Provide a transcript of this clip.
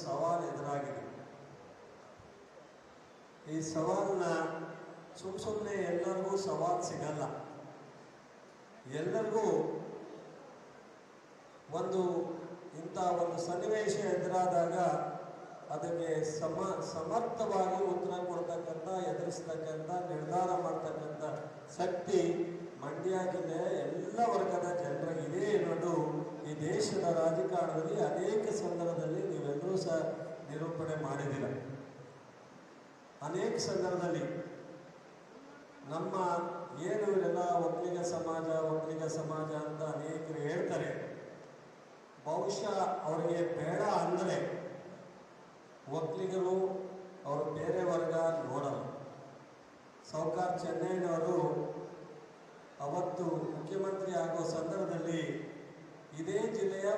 ಸವಾಲು ಎದುರಾಗಿದೆ. ಈ ಸವಾಲನ್ನ ಸುಮ್ಮನೆ ಎಲ್ಲರಿಗೂ ಸವಾಲು ಸಿಗಲ್ಲ. ಎಲ್ಲರಿಗೂ ಇಂಥ ಒಂದು ಸನ್ನಿವೇಶ ಎದುರಾದಾಗ ಅದಕ್ಕೆ ಸಮರ್ಥವಾಗಿ ಉತ್ತರ ಕೊಡ್ತಕ್ಕಂಥ, ಎದುರಿಸ್ತಕ್ಕಂಥ, ನಿರ್ಧಾರ ಮಾಡ್ತಕ್ಕಂಥ ಶಕ್ತಿ ಮಂಡ್ಯ ಜಿಲ್ಲೆಯ ಎಲ್ಲ ವರ್ಗದ ಜನರಿಗಿದೆ ಅನ್ನೋದು ಈ ದೇಶದ ರಾಜಕಾರಣದಲ್ಲಿ ಅನೇಕ ಸಂದರ್ಭದಲ್ಲಿ ನೀವೆಲ್ಲರೂ ಸಹ ನಿರೂಪಣೆ ಮಾಡಿದ್ದೀರ. ಅನೇಕ ಸಂದರ್ಭದಲ್ಲಿ ನಮ್ಮ ಏನು ಇವರೆಲ್ಲ ಒಕ್ಕಲಿಗ ಸಮಾಜ ಅಂತ ಅನೇಕರು ಹೇಳ್ತಾರೆ. ಬಹುಶಃ ಅವರಿಗೆ ಬೇಡ ಅಂದರೆ ಒಕ್ಕಲಿಗರು ಅವರು ಬೇರೆ ವರ್ಗ ನೋಡಲ್ಲ. ಸಾಹುಕಾರ ಚೆನ್ನಯ್ಯನವರು ಅವತ್ತು ಮುಖ್ಯಮಂತ್ರಿ ಆಗೋ ಸಂದರ್ಭದಲ್ಲಿ ಇದೇ ಜಿಲ್ಲೆಯ